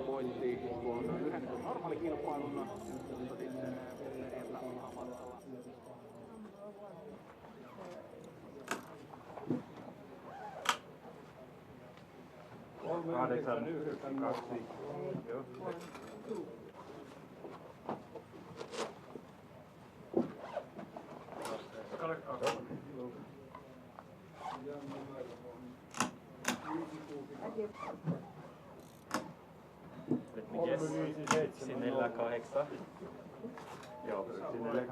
voitti tuon yhden normaalikilpailun, mutta sitten epämatkalla. 8, 2. Joo. Mites? 148. Joo, 148.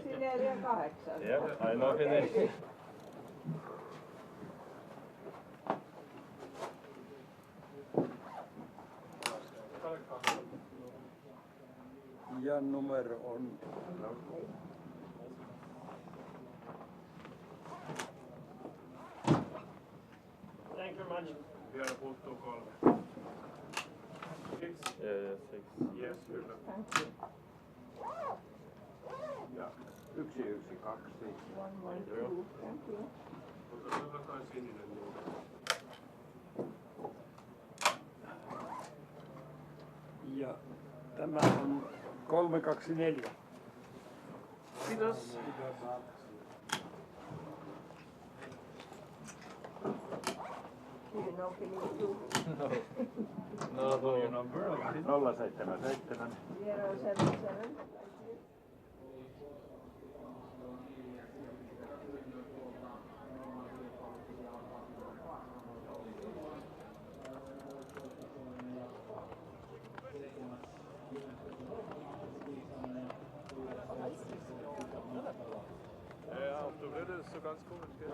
148. Joo, ainoa Finnish. Ja numero on... Thank you very much. Vielä puuttuu 3. 6? Yeah, 6. Yes, kyllä. Ja 1, 1, 2. Joo. Mutta se on jotain sininen muuta. Ja tämä on 324. Kiitos. No, Your number 077. 077. Ja, auf der Rede ist so ganz komisch, gell?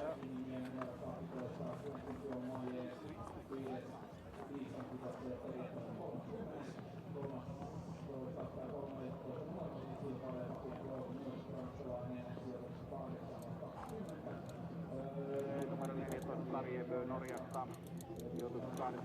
Numero 14 Larjebö Norjasta, joutunut 25.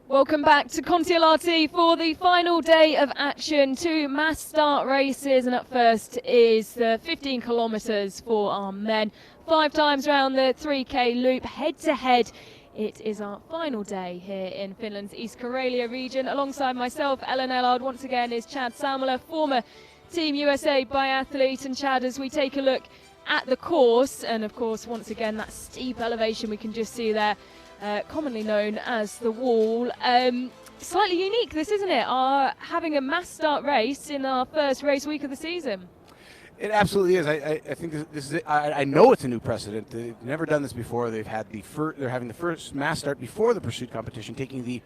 Welcome back to Kontiolahti for the final day of action. 2 mass start races, and up first is the 15 kilometres for our men. 5 times around the 3K loop, head to head. It is our final day here in Finland's East Karelia region. Alongside myself, Ellard, once again is Chad Salmela, former Team USA biathlete. And Chad, as we take a look at the course, and of course once again that steep elevation we can just see there, commonly known as the wall. Slightly unique this, isn't it? Having a mass start race in our first race week of the season. It absolutely is. I think this is it. I know it's a new precedent. They've never done this before. They've had they're having the first mass start before the pursuit competition, taking the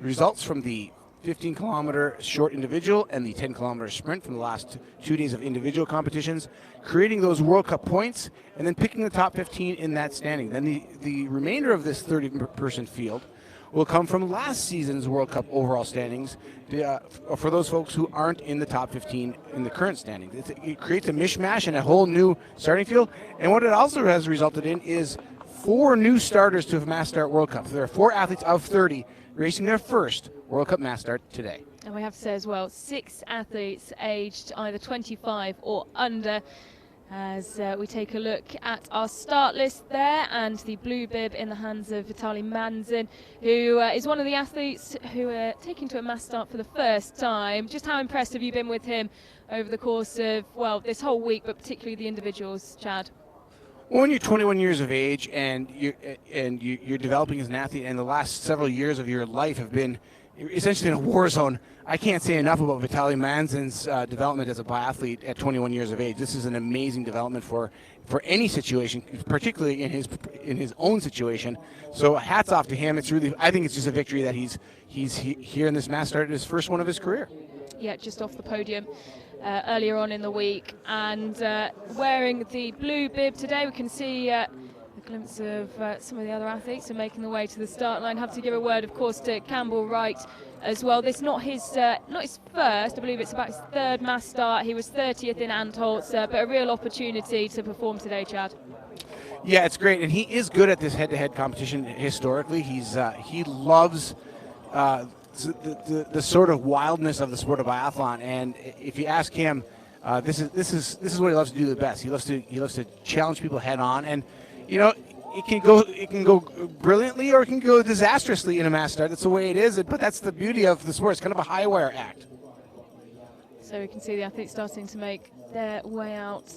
results from the 15-kilometer short individual and the 10-kilometer sprint from the last 2 days of individual competitions, creating those World Cup points, and then picking the top 15 in that standing. Then the remainder of this 30-person field will come from last season's World Cup overall standings for those folks who aren't in the top 15 in the current standings. It creates a mishmash and a whole new starting field. And what it also has resulted in is 4 new starters to have mass start World Cup. There are 4 athletes of 30 racing their first World Cup mass start today. And we have to say as well, 6 athletes aged either 25 or under. As we take a look at our start list there, and the blue bib in the hands of Vitaly Manzin, who is one of the athletes who are taking to a mass start for the first time. Just how impressed have you been with him over the course of, well, this whole week, but particularly the individuals, Chad? When you're 21 years of age and you're developing as an athlete, and the last several years of your life have been essentially in a war zone, I can't say enough about Vitaly Manzin's development as a biathlete at 21 years of age. This is an amazing development for any situation, particularly in his own situation. So hats off to him. It's really, I think it's just a victory that he's here in this mass start, his first one of his career. Yeah, just off the podium earlier on in the week, and wearing the blue bib today. We can see a glimpse of some of the other athletes who are making the way to the start line. Have to give a word, of course, to Campbell Wright, as well. This not his first, I believe it's about his third mass start. He was 30th in Antholz, but a real opportunity to perform today, Chad. Yeah, it's great, and he is good at this head-to-head competition historically. He loves the sort of wildness of the sport of biathlon, and if you ask him, this is what he loves to do the best. He loves to challenge people head on, and you know, it can go brilliantly or it can go disastrously in a mass start. That's the way it is, but that's the beauty of the sport. It's kind of a high wire act. So we can see the athletes starting to make their way out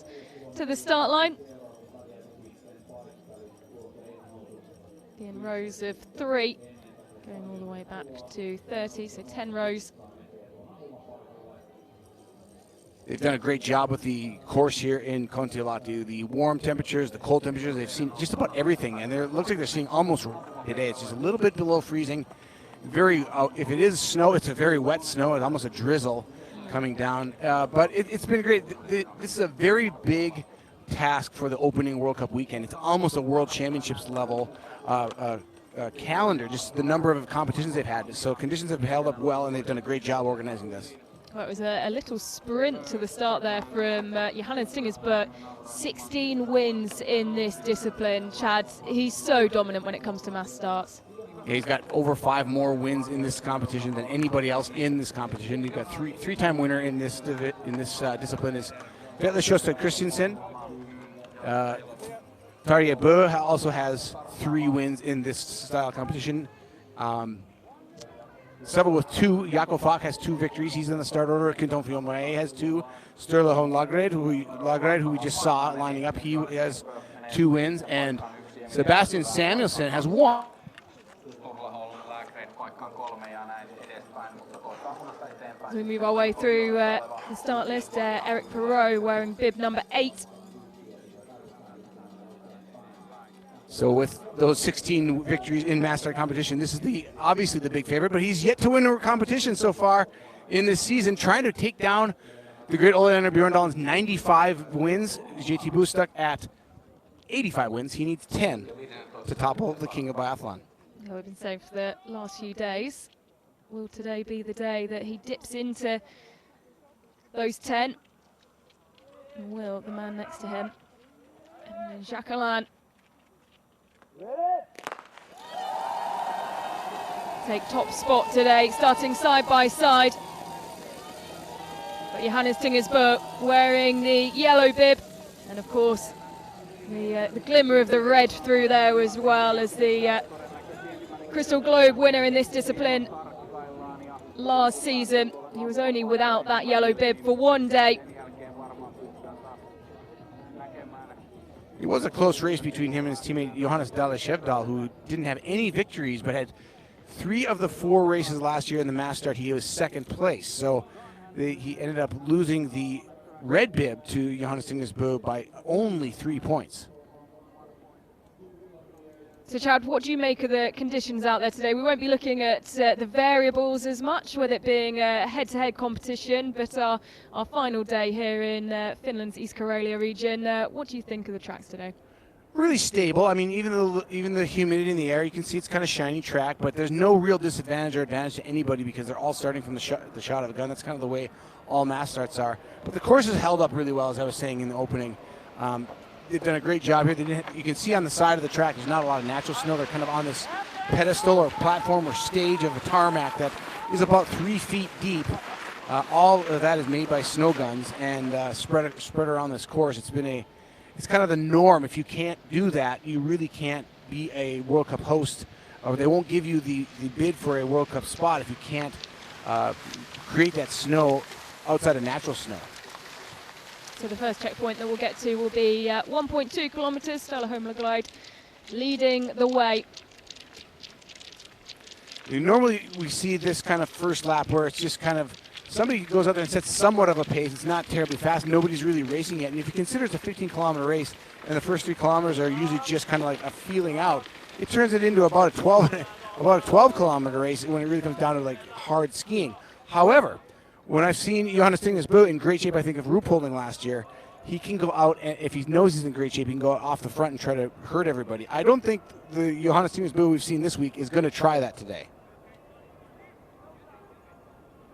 to the start line. In rows of 3, going all the way back to 30, so 10 rows. They've done a great job with the course here in Kontiolahti. The warm temperatures, the cold temperatures, they've seen just about everything, and it looks like they're seeing almost today. It's just a little bit below freezing. Very, if it is snow, it's a very wet snow. It's almost a drizzle coming down, but it's been great. This is a very big task for the opening World Cup weekend. It's almost a World Championships level calendar, just the number of competitions they've had. So conditions have held up well, and they've done a great job organizing this. Well, it was a little sprint to the start there from Johannes Tingersberg. 16 wins in this discipline. Chad, he's so dominant when it comes to mass starts. Yeah, he's got over 5 more wins in this competition than anybody else in this competition. He's got three-time winner in this discipline is Vetle Sjöström Christensen. Tarjei Bø also has 3 wins in this style competition. Several with 2. Jakob Falk has 2 victories. He's in the start order. Kontiolahti has 2. Sturla Holm Lagerud, who we just saw lining up, he has 2 wins. And Sebastian Samuelsson has 1. As we move our way through the start list, Eric Perrault wearing bib number 8. So with those 16 victories in mass start competition, this is obviously the big favorite, but he's yet to win a competition so far in this season, trying to take down the great Ole Einar Bjørndal's 95 wins. JT Bø stuck at 85 wins. He needs 10 to topple the king of biathlon. Well, we've been saying for the last few days, will today be the day that he dips into those 10? And will the man next to him, and then Jacques Ellard, take top spot today, starting side by side. But Johannes Tingersberg wearing the yellow bib, and of course the glimmer of the red through there, as well as the Crystal Globe winner in this discipline last season. He was only without that yellow bib for 1 day. It was a close race between him and his teammate Johannes Dahle-Skjevdal, who didn't have any victories but had 3 of the 4 races last year in the mass start. He was 2nd place, so he ended up losing the red bib to Johannes Tingersberg by only 3 points. So Chad, what do you make of the conditions out there today? We won't be looking at the variables as much, with it being a head-to-head competition, but our final day here in Finland's East Karelia region. What do you think of the tracks today? Really stable. I mean, even the humidity in the air, you can see it's kind of shiny track, but there's no real disadvantage or advantage to anybody because they're all starting from the shot of the gun. That's kind of the way all mass starts are. But the course has held up really well, as I was saying in the opening. They've done a great job here. You can see on the side of the track there's not a lot of natural snow. They're kind of on this pedestal or platform or stage of a tarmac that is about 3 feet deep. All of that is made by snow guns and spread around this course. It's kind of the norm. If you can't do that, you really can't be a World Cup host, or they won't give you the bid for a World Cup spot if you can't create that snow outside of natural snow. So the first checkpoint that we'll get to will be 1.2 kilometres. Stella Holmlaglide leading the way. Normally we see this kind of first lap where it's just kind of somebody goes out there and sets somewhat of a pace. It's not terribly fast. Nobody's really racing yet. And if you consider it's a 15-kilometer race and the first 3 kilometers are usually just kind of like a feeling out, it turns it into about a 12-kilometer race when it really comes down to like hard skiing. However, when I've seen Johannes Tingersberg in great shape, I think of Ruhpolding last year, he can go out, and if he knows he's in great shape, he can go off the front and try to hurt everybody. I don't think the Johannes Tingersberg we've seen this week is going to try that today.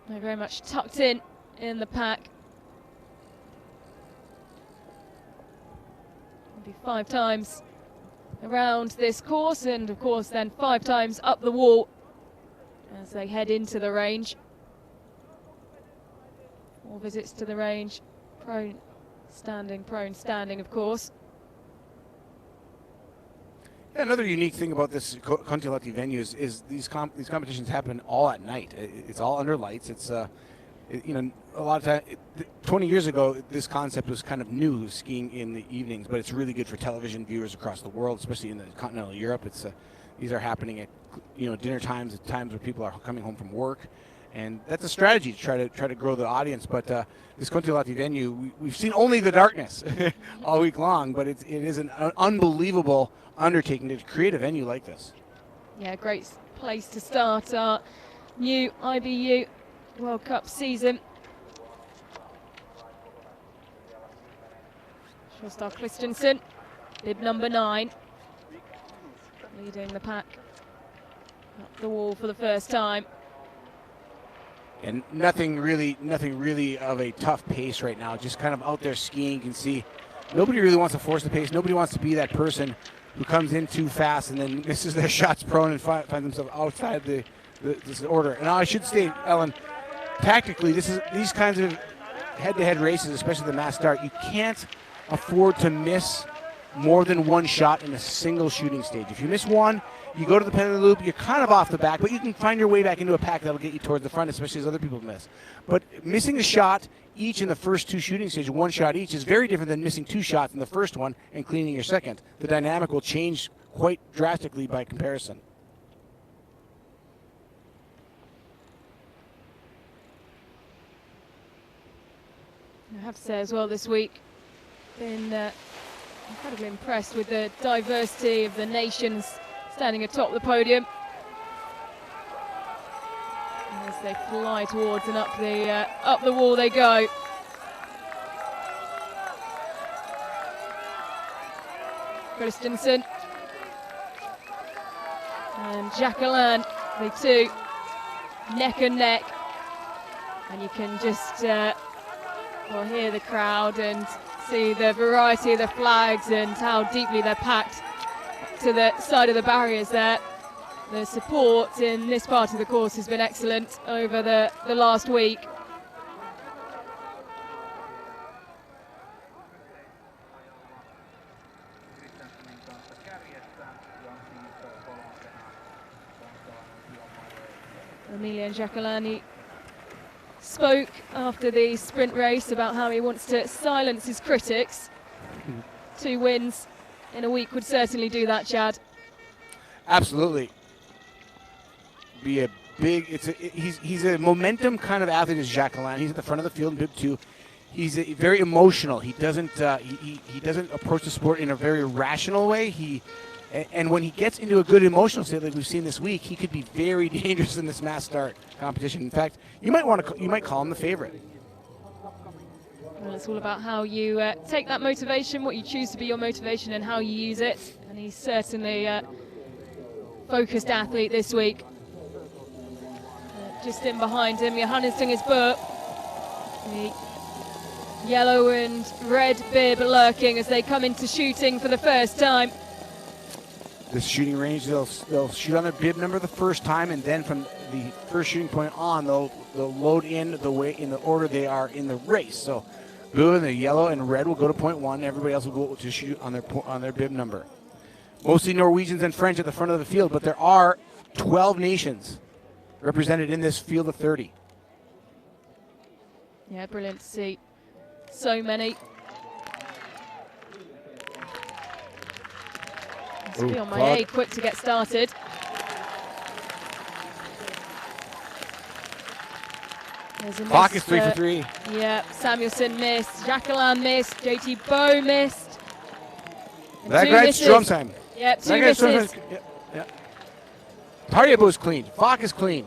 They're very much tucked in the pack. It'll be 5 times around this course, and of course then 5 times up the wall as they head into the range. 4 visits to the range, prone standing of course. Yeah, another unique thing about this Kontiolahti venue is these competitions happen all at night. It's all under lights. It's you know, a lot of time. 20 years ago, this concept was kind of new, skiing in the evenings, but it's really good for television viewers across the world, especially in the continental Europe. It's these are happening at, you know, dinner times, at times where people are coming home from work, and that's a strategy to try to grow the audience. But this Kontiolahti venue, we've seen only the darkness all week long, but it is an unbelievable undertaking to create a venue like this. Yeah, great place to start our new IBU World Cup season. Sjostar Christensen, bib number 9, leading the pack up the wall for the first time. And nothing really of a tough pace right now. Just kind of out there skiing. You can see nobody really wants to force the pace. Nobody wants to be that person who comes in too fast and then misses their shots prone and find themselves outside this order. And I should say, Ellen, tactically, these kinds of head-to-head races, especially the mass start, you can't afford to miss more than 1 shot in a single shooting stage. If you miss 1, you go to the penalty loop, you're kind of off the back, but you can find your way back into a pack that'll get you towards the front, especially as other people miss. But missing a shot each in the first 2 shooting stages, 1 shot each, is very different than missing 2 shots in the first one and cleaning your second. The dynamic will change quite drastically by comparison. I have to say as well this week, been incredibly impressed with the diversity of the nations standing atop the podium. And as they fly towards and up the wall they go. Christensen and Jacqueline, the two neck and neck, and you can just hear the crowd and see the variety of the flags and how deeply they're packed to the side of the barriers there. The support in this part of the course has been excellent over the last week. Emilian Jacquelani spoke after the sprint race about how he wants to silence his critics. 2 wins in a week would certainly do that, Chad. Absolutely. Be a big. He's a momentum kind of athlete as Jacqueline. He's at the front of the field in bib 2. He's very emotional. He doesn't he doesn't approach the sport in a very rational way. And when he gets into a good emotional state like we've seen this week, he could be very dangerous in this mass start competition. In fact, you might call him the favorite. Well, it's all about how you take that motivation, what you choose to be your motivation, and how you use it. And he's certainly a focused athlete this week. Just in behind him, Johannes Tungesbø, the yellow and red bib lurking as they come into shooting for the first time. This shooting range, they'll shoot on their bib number the first time, and then from the first shooting point on, they'll load in the order they are in the race. So blue and the yellow and red will go to point 1. Everybody else will go to shoot on their bib number. Mostly Norwegians and French at the front of the field, but there are 12 nations represented in this field of 30. Yeah, brilliant to see so many. Must be on my A, quick to get started. Bach is 3 for 3. Yeah, Samuelson missed, Jacqueline missed, JT Bow missed. That guy's Stromsheim. Yeah, 2 misses. Yeah. Tarjebo's clean. Bach is clean.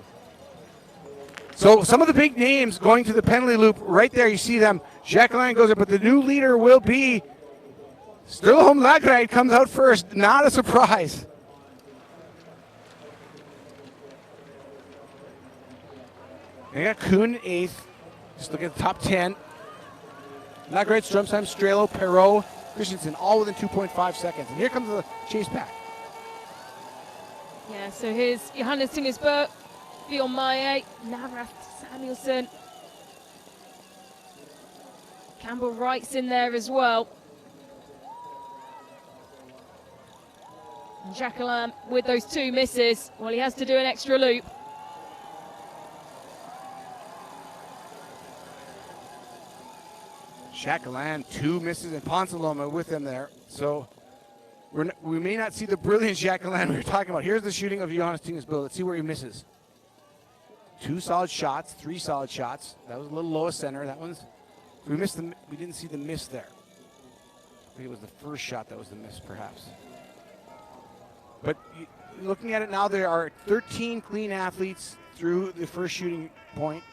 So some of the big names going to the penalty loop right there, you see them. Jacqueline goes up, but the new leader will be Sturleholm Lagride comes out first. Not a surprise. And you got Kuhn in 8th. Just look at the top 10. Lagrade, Stromsheim, Strelo, Perot, Christensen, all within 2.5 seconds. And here comes the chase pack. Yeah, so here's Johannes Tingersberg, Bjorn Maye, Navrath Samuelson. Campbell Wright's in there as well. And Jacqueline with those 2 misses. Well, he has to do an extra loop. Jacqueline, 2 misses, and Ponsaloma with them there. So we may not see the brilliant Jacqueline we were talking about. Here's the shooting of Johannes Tingersberg. Let's see where he misses. 2 solid shots, 3 solid shots. That was a little low of center. That one's, we didn't see the miss there. I think it was the first shot that was the miss, perhaps. But looking at it now, there are 13 clean athletes through the first shooting point,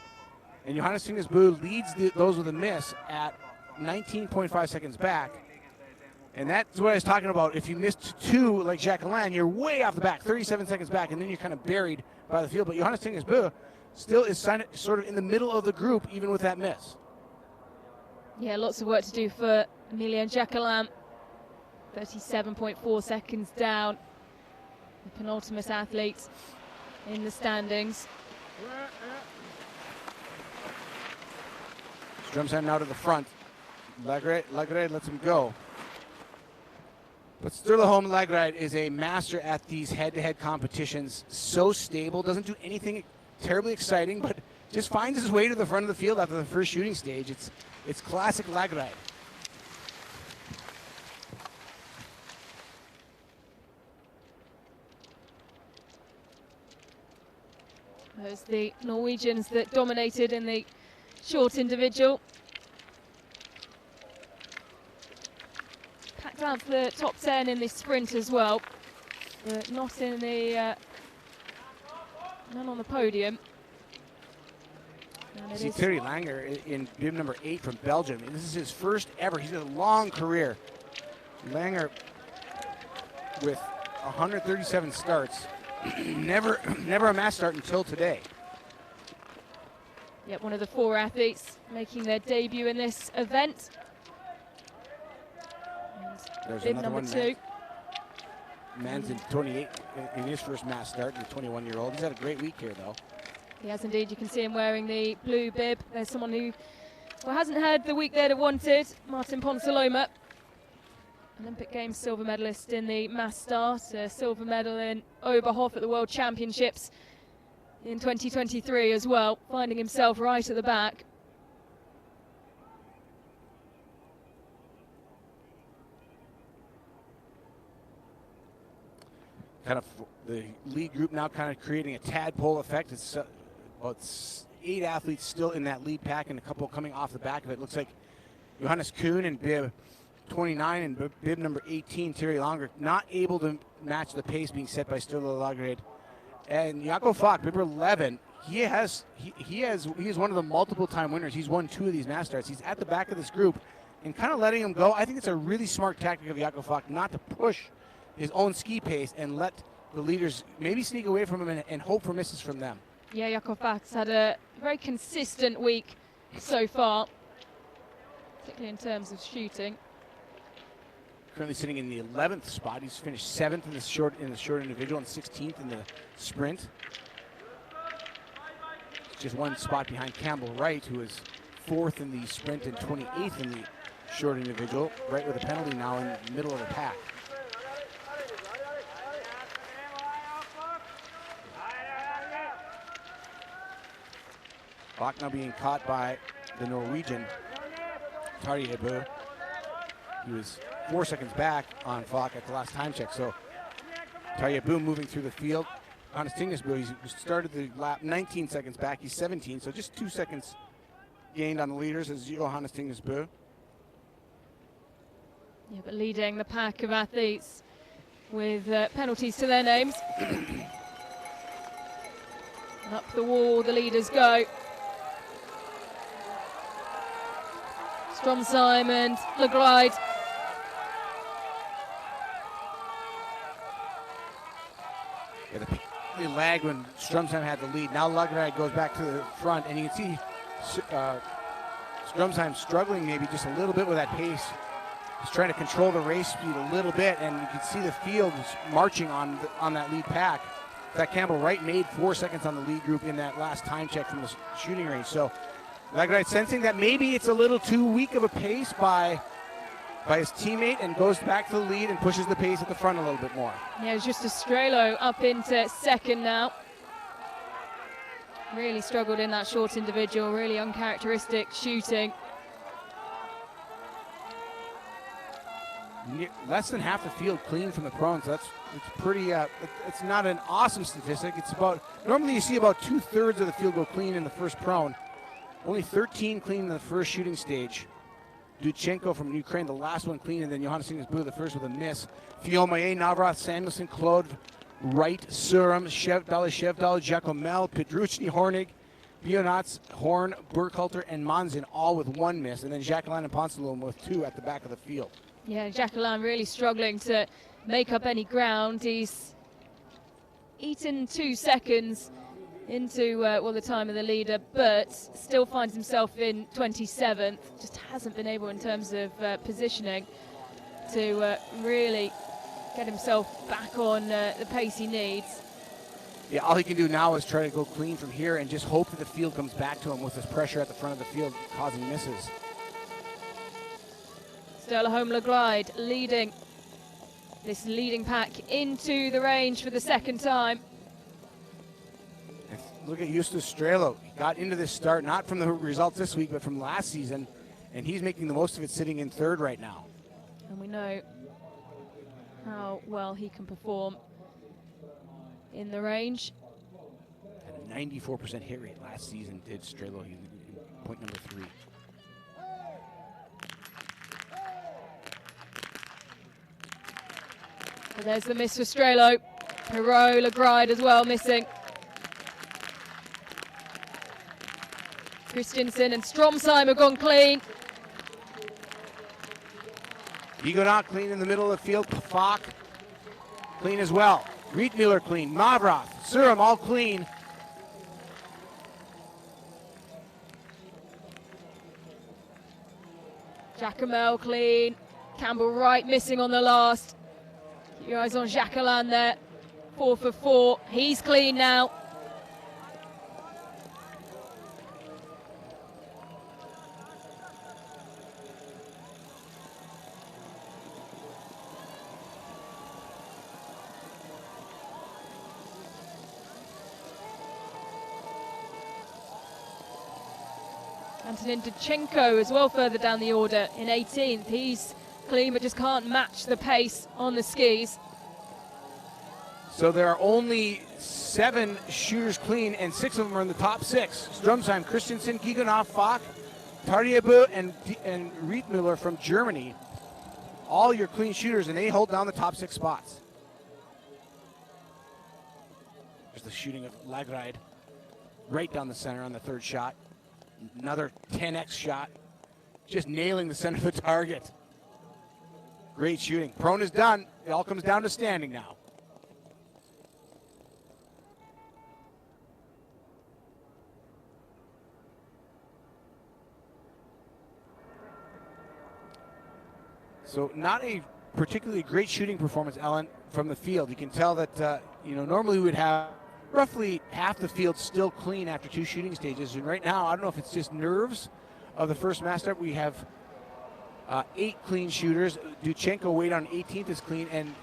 and Johannes Tingersberg leads those with a miss at 19.5 seconds back. And that's what I was talking about. If you missed 2 like Jacqueline, you're way off the back, 37 seconds back, and then you're kind of buried by the field. But Johannes Tingersberg still is sort of in the middle of the group, even with that miss. Yeah, lots of work to do for Emilien Jacqueline. 37.4 seconds down. The penultimate athlete in the standings. Stromsheim now to the front. Lagrade lets him go. But Sturlaholm Lagrade is a master at these head-to-head competitions. So stable, doesn't do anything terribly exciting, but just finds his way to the front of the field after the first shooting stage. It's classic Lagrade. Those the Norwegians that dominated in the short individual. Packed out the top 10 in the sprint as well, but not in the none on the podium. And See Terry Langer in bib number 8 from Belgium. This is his first ever. He's had a long career. Langer with 137 starts. never a mass start until today. Yep, one of the 4 athletes making their debut in this event. There's bib another number one. 2. Man's in 28 in his first mass start, the 21-year-old. He's had a great week here, though. He has indeed. You can see him wearing the blue bib. There's someone who hasn't had the week they'd have wanted. Martin Ponsaloma, Olympic Games silver medalist in the mass start, a silver medal in Oberhof at the World Championships in 2023 as well, finding himself right at the back. Kind of the lead group now kind of creating a tadpole effect. It's about 8 athletes still in that lead pack and a couple coming off the back of it. Looks like Johannes Kuhn and bib 29 and bib number 18, Terry Langer, not able to match the pace being set by Sturla Lagrade. And Jakob Falk, bib 11, he is one of the multiple time winners. He's won 2 of these mass starts. He's at the back of this group and kind of letting him go. I think it's a really smart tactic of Jakob Falk not to push his own ski pace and let the leaders maybe sneak away from him and hope for misses from them. Yeah, Jakob Falk's had a very consistent week so far, particularly in terms of shooting. Currently sitting in the 11th spot. He's finished 7th in the short individual and 16th in the sprint. Just 1 spot behind Campbell Wright, who is 4th in the sprint and 28th in the short individual. Wright with a penalty now in the middle of the pack. Bach now being caught by the Norwegian Tarjei Bø. He was 4 seconds back on Falk at the last time check. So Tarjei Bø moving through the field. Johannes Tingersberg, he started the lap 19 seconds back. He's 17, so just 2 seconds gained on the leaders as Johannes Tingersberg. Yeah, but leading the pack of athletes with penalties to their names. And up the wall the leaders go. Stromsheim and Lagride. Yeah, definitely lagged when Stromsheim had the lead. Now Lagride goes back to the front, and you can see Stromsheim struggling maybe just a little bit with that pace. He's trying to control the race speed a little bit, and you can see the field is marching on that lead pack. That Campbell Wright made 4 seconds on the lead group in that last time check from the shooting range. So Lagride sensing that maybe it's a little too weak of a pace by his teammate, and goes back to the lead and pushes the pace at the front a little bit more. Yeah, it's just Estrello up into second now. Really struggled in that short individual, really uncharacteristic shooting. Less than half the field clean from the prone, so it's pretty. It's not an awesome statistic. It's about, normally you see about 2/3 of the field go clean in the first prone. Only 13 clean in the first shooting stage. Dudchenko from Ukraine, the last one clean, and then Johannes Boo, the first with a miss. Fiomaye, Navrath, Samuelson, Claude, Wright, Surum, Shevdal, Jacomel, Pedruchny, Hornig, Bionats, Horn, Burkhalter, and Manzin, all with one miss, and then Jacqueline and Ponsalom with 2 at the back of the field. Yeah, Jacqueline really struggling to make up any ground. He's eaten 2 seconds into the time of the leader, but still finds himself in 27th. Just hasn't been able, in terms of positioning, to really get himself back on the pace he needs. Yeah, all he can do now is try to go clean from here and just hope that the field comes back to him with this pressure at the front of the field causing misses. Sturla Glide leading this leading pack into the range for the second time. And look at Justus Strelo. He got into this start not from the results this week, but from last season, and he's making the most of it sitting in third right now. And we know how well he can perform in the range. Had a 94% hit rate last season, did Strelo. He's point number 3. But there's the miss for Strelo. Perot, Lagride as well missing. Christensen and Stromsheim have gone clean. Igonot clean in the middle of the field. Falk clean as well. Riedmüller clean. Mavroth, Surum all clean. Jacomel clean. Campbell Wright missing on the last. Keep your eyes on Jacqueline there. 4 for 4. He's clean now. Antonin Dudchenko as well further down the order in 18th. He's clean but just can't match the pace on the skis. So there are only 7 shooters clean, and 6 of them are in the top 6. Stromsheim, Christensen, Gigonov, Falk, Tardiebu, and Riedmüller from Germany. All your clean shooters, and they hold down the top 6 spots. There's the shooting of Lagride right down the center on the 3rd shot. Another 10x shot, just nailing the center of the target. Great shooting. Prone is done. It all comes down to standing now. So not a particularly great shooting performance, Ellen, from the field. You can tell that, normally we would have roughly half the field still clean after 2 shooting stages. And right now, I don't know if it's just nerves of the first mass start. We have 8 clean shooters. Dudchenko Wade on 18th is clean, and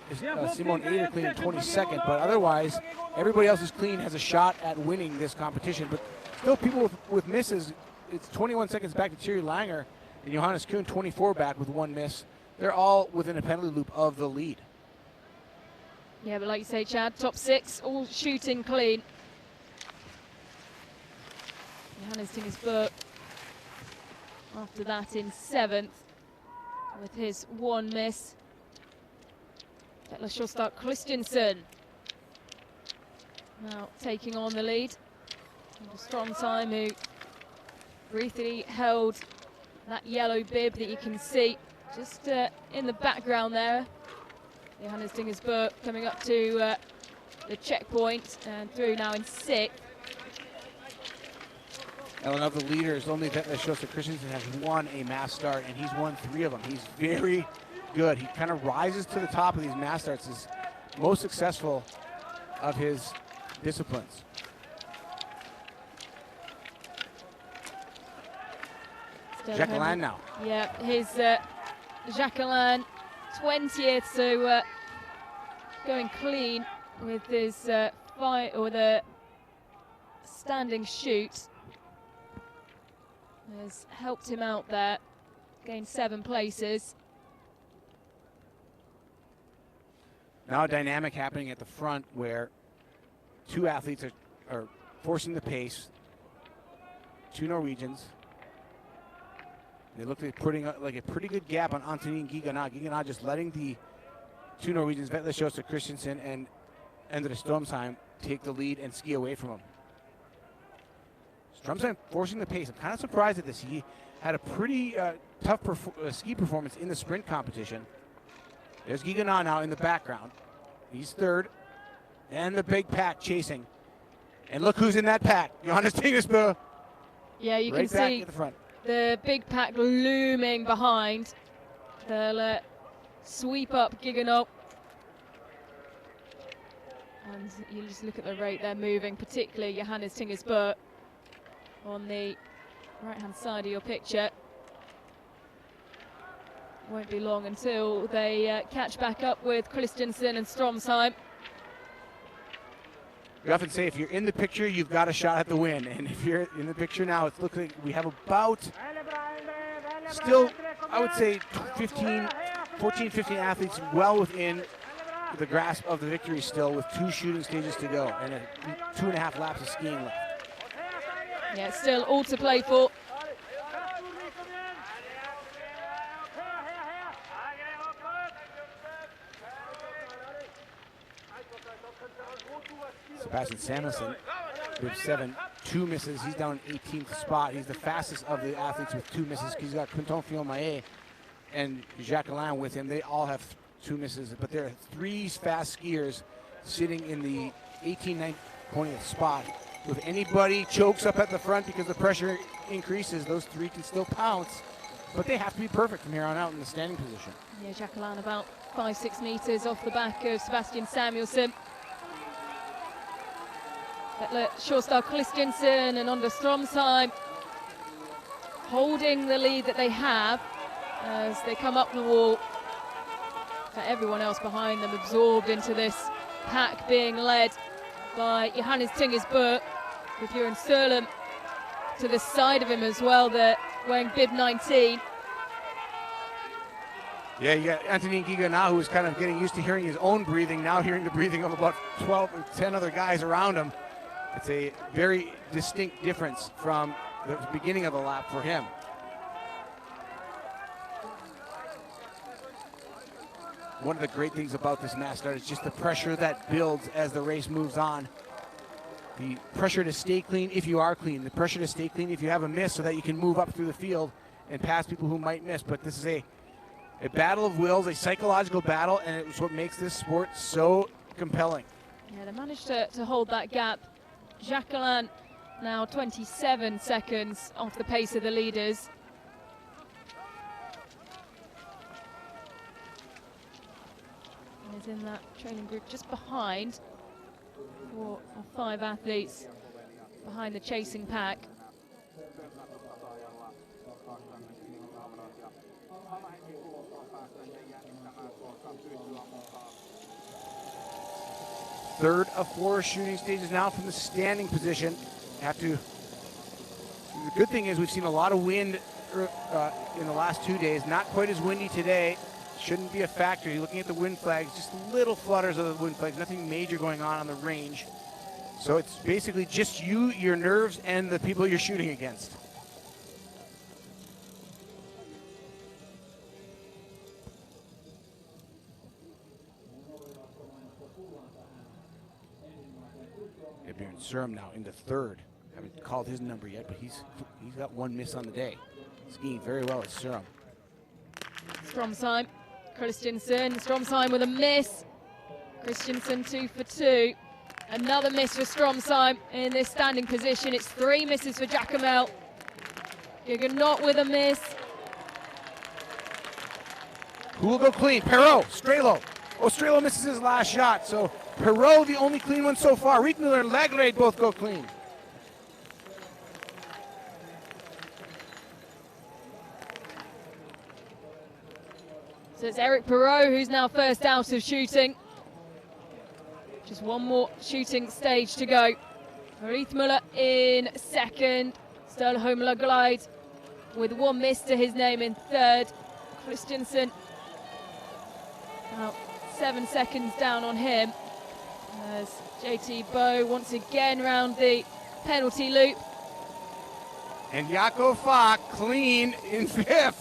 Simon Ader clean in 22nd. But otherwise, everybody else is clean, has a shot at winning this competition. But still, people with misses. It's 21 seconds back to Thierry Langer, and Johannes Kuhn 24 back with 1 miss. They're all within a penalty loop of the lead. Yeah, but like you say, Chad, top 6 all shooting clean. Johannes Tingersburg after that in 7th with his 1 miss. Petla Shostak Christensen now taking on the lead. And a strong time who briefly held that yellow bib that you can see just in the background there. Johannes Tingersburg coming up to the checkpoint and through now in 6th. Ellen, of the leaders, only Vetley Christensen has won a mass start, and he's won 3 of them. He's very good. He kind of rises to the top of these mass starts, is most successful of his disciplines. Jacqueline now. Yeah, his Jacqueline 20th, so going clean with his the standing shoot. Has helped him out there, gained 7 places. Now a dynamic happening at the front where 2 athletes are forcing the pace. 2 Norwegians. They look like putting like a pretty good gap on Antonin Giganat. Giganat just letting the 2 Norwegians, Vetley Christensen and Endre Stromsheim, take the lead and ski away from him. Stromsheim forcing the pace. I'm kind of surprised at this. He had a pretty tough ski performance in the sprint competition. There's Giganat now in the background. He's 3rd. And the big pack chasing. And look who's in that pack. Johannes Tingesbø. Yeah, you right can back see at the front. The big pack looming behind. They'll sweep up Giganot. And you just look at the rate they're moving, particularly Johannes Tingesbø on the right-hand side of your picture. Won't be long until they catch back up with Christensen and Stromsheim. We often say if you're in the picture, you've got a shot at the win. And if you're in the picture now, it's looking like we have about still, I would say 14, 15 athletes well within the grasp of the victory still, with 2 shooting stages to go and 2.5 laps of skiing left. Yeah, still all to play for. Sebastian Samuelson with 7, 2 misses. He's down 18th spot. He's the fastest of the athletes with 2 misses. He's got Quentin Fillon-Maillet and Jacqueline with him. They all have 2 misses, but there are 3 fast skiers sitting in the 18th, 20th spot. If anybody chokes up at the front because the pressure increases, those 3 can still pounce, but they have to be perfect from here on out in the standing position. Yeah, Jacqueline about 5-6 meters off the back of Sebastian Samuelson. Sjåstad Christensen and Endre Stromsheim holding the lead that they have as they come up the wall. But everyone else behind them absorbed into this pack being led by Johannes Tingesbø, with Bjørn Sørlem to the side of him as well, they're wearing bib 19. Yeah, you got Antonin Giganat, who is kind of getting used to hearing his own breathing, now hearing the breathing of about 12 or 10 other guys around him. It's a very distinct difference from the beginning of the lap for him. One of the great things about this mass start is just the pressure that builds as the race moves on. The pressure to stay clean if you are clean, the pressure to stay clean if you have a miss, so that you can move up through the field and pass people who might miss. But this is a battle of wills, a psychological battle, and it's what makes this sport so compelling. Yeah, they managed to hold that gap. Jacqueline now 27 seconds off the pace of the leaders. Is in that training group just behind 4 or 5 athletes behind the chasing pack. Third of 4 shooting stages now from the standing position. The good thing is we've seen a lot of wind in the last 2 days. Not quite as windy today. Shouldn't be a factor. You're looking at the wind flags, just little flutters of the wind flags, nothing major going on the range. So it's basically just you, your nerves, and the people you're shooting against. Bjørn Sørlem now into 3rd. Haven't called his number yet, but he's got 1 miss on the day. Skiing very well at Sørlem. Stromsheim, Christensen, Stromsheim with a miss. Christensen 2 for 2. Another miss for Stromsheim in this standing position. It's 3 misses for Jackamel. Not with a miss. Who will go clean? Perrault, Strelo. Oh, Strelo misses his last shot, so Perrault the only clean one so far. Rietmüller and Lagrade both go clean. So it's Eric Perrault who's now first out of shooting. Just one more shooting stage to go. Rietmüller in second. Sturlholm Lagrade with 1 miss to his name in third. Christensen about 7 seconds down on him as JT Bow once again round the penalty loop. And Jakob Falk clean in 5th.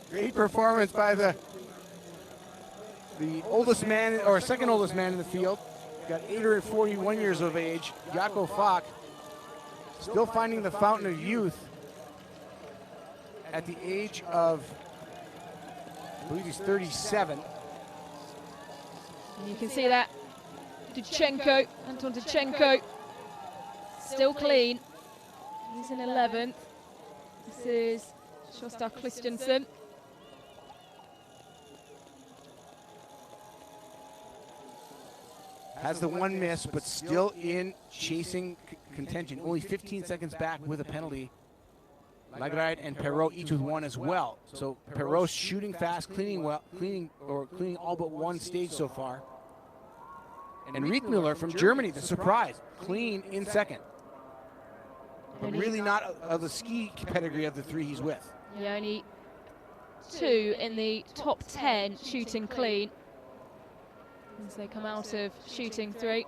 Great performance by the oldest man, or second oldest man in the field. Got 841 years of age. Jakob Falk still finding the fountain of youth at the age of, I believe he's 37. And you can see that Anton Duchenko, still clean. He's in 11th. This is Sjostar Christensen. Has the 1 miss, but still in chasing contention. Only 15 seconds back with a penalty. Lagrade and Perrault each with 1 as well. So Perrault shooting fast, cleaning all but 1 stage so far. And Rietmüller from Germany, the surprise, clean in second. But really not of the ski pedigree of the 3 he's with. Yeah, only 2 in the top 10 shooting clean as they come out of shooting 3.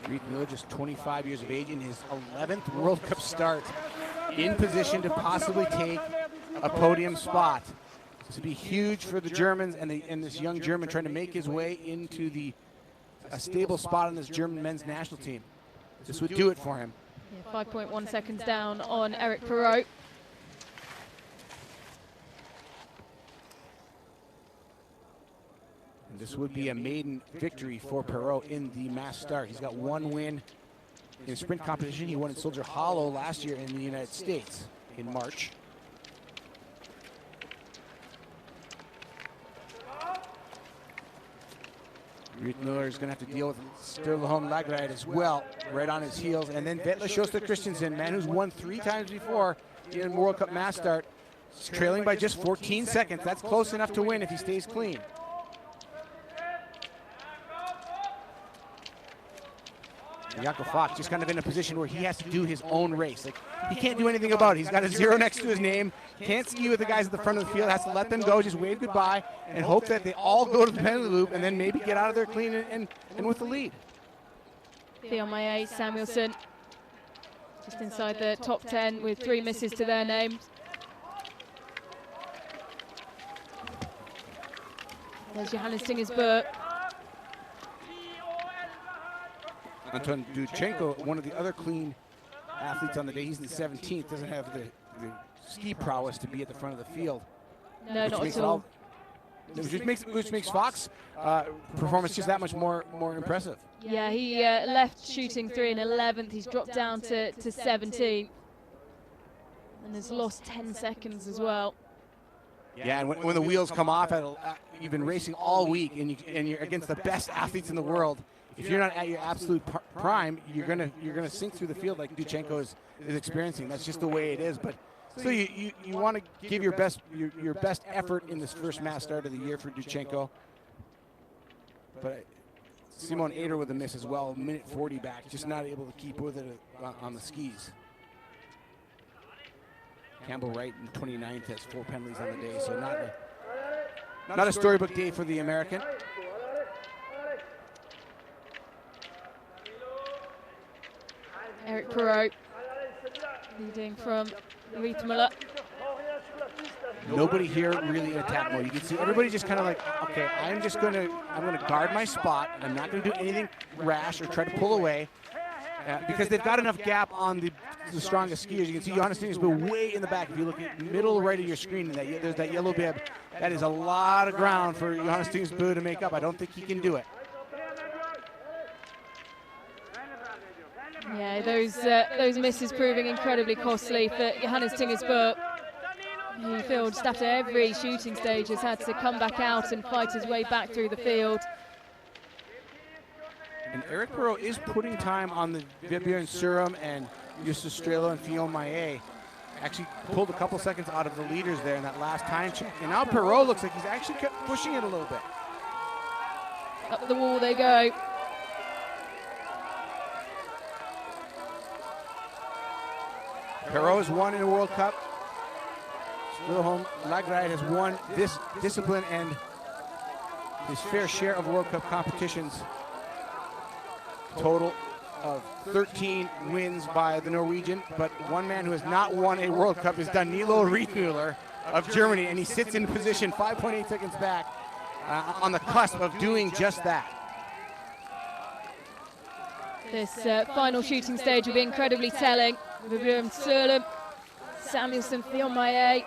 Rietmüller, just 25 years of age, in his 11th World Cup start, in position to possibly take a podium spot. This would be huge for the Germans and this young German trying to make his way into a stable spot on this German men's national team. This would do it for him. Yeah, 5.1 seconds down on Eric Perrault. And this would be a maiden victory for Perrault in the mass start. He's got 1 win in a sprint competition. He won at Soldier Hollow last year in the United States in March. Rietmüller is going to have to deal with Sturlholm Lagrade as well, right on his heels. And then Vetle Sjostar Christensen, man who's won 3 times before in World Cup mass start, trailing by just 14 seconds. That's close enough to win if he stays clean. Jakob Falk just kind of in a position where he has to do his own race. Like, he can't do anything about it. He's got a 0 next to his name. Can't ski with the guys at the front of the field. Has to let them go, just wave goodbye, and hope that they all go to the penalty loop and then maybe get out of there clean and with the lead. Fiormaye, Samuelson, just inside the top 10 with 3 misses to their names. There's Johannes Tingersberg. Anton Duchenko, one of the other clean athletes on the day, he's in 17th, doesn't have the ski prowess to be at the front of the field. No, not at all. Which makes Falk's performance just that much more impressive. Yeah, he left shooting 3 in 11th. He's dropped down to 17th. And has lost 10 seconds as well. Yeah, and when the wheels come off, you've been racing all week, and you're against the best athletes in the world. If you're not at your absolute prime, you're gonna sink through the field like Duchenko is experiencing. That's just the way it is. But so you want to give your best effort in this first mass start of the year for Duchenko. But Simon Eder with a miss as well, minute 40 back, just not able to keep with it on the skis. Campbell Wright in 29th has 4 penalties on the day, so not a storybook day for the American. Eric Perrault leading from Rietmüller. Nobody here really in attack mode. You can see everybody just kind of like, okay, I'm gonna guard my spot. I'm not gonna do anything rash or try to pull away. because they've got enough gap on the strongest skiers. You can see Johannes Tingesbø way in the back. If you look at middle right of your screen, there's that yellow bib. That is a lot of ground for Johannes Tingesbø to make up. I don't think he can do it. Yeah, those misses proving incredibly costly for Johannes Tingesbø. He feels just after every shooting stage has had to come back out and fight his way back through the field. And Eric Perrault is putting time on the Vebjørn Sørum and Justus Strelo and Fionn Maillet. Actually pulled a couple seconds out of the leaders there in that last time check. And now Perrault looks like he's actually kept pushing it a little bit. Up the wall they go. Perrault has won in the World Cup. Wilhelm Lagride has won this discipline and his fair share of World Cup competitions. Total of 13 wins by the Norwegian, but one man who has not won a World Cup is Danilo Riethmüller of Germany, and he sits in position 5.8 seconds back on the cusp of doing just that. This final shooting stage will be incredibly telling. Vebjørn Sørum, Samuelsen, Fionn Maillet,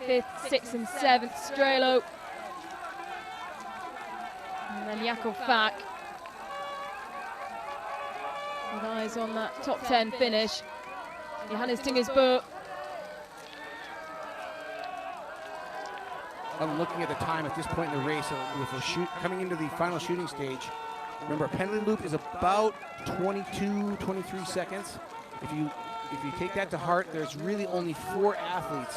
5th, 6th and 7th, Strelo. And then Jakob Fack. With eyes on that top 10 finish. Johannes Tingesbø. I'm looking at the time at this point in the race, with the coming into the final shooting stage. Remember, a penalty loop is about 22, 23 seconds. If you take that to heart, there's really only 4 athletes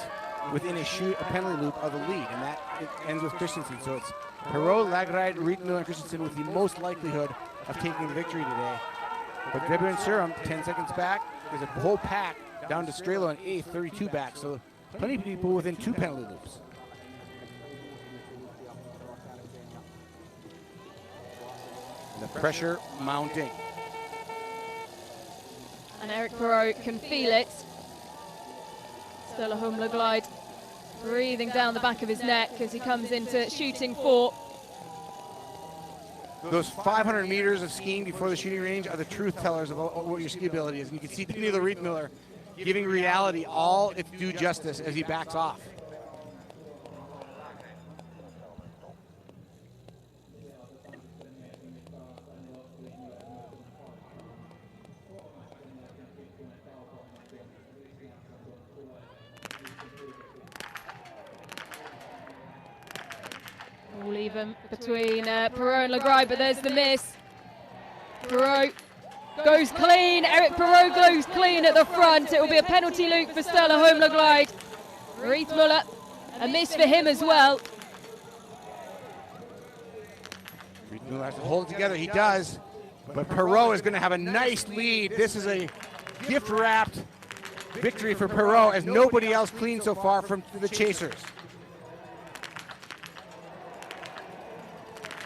within a penalty loop of the lead, and that it ends with Christensen. So it's Perrault, Lagride, Riethmüller, and Christensen with the most likelihood of taking the victory today. But Vebjørn Sørum, 10 seconds back. There's a whole pack down to Strelo in 8th, 32 back. So plenty of people within 2 penalty loops. The pressure mounting. And Eric Perrault can feel it. Stella Humleglide breathing down the back of his neck as he comes into shooting 4. Those 500 meters of skiing before the shooting range are the truth tellers of what your ski ability is. And you can see Danilo Riethmüller giving reality all its due justice as he backs off. All even between Perrault and Lagride, but there's the miss. Perrault goes clean. Eric Perrault goes clean at the front. It will be a penalty loop for Stella Humleglide. Riethmüller, a miss for him as well. Riethmüller has to hold it together. He does. But Perrault is going to have a nice lead. This is a gift-wrapped victory for Perrault, as nobody else clean so far from the chasers.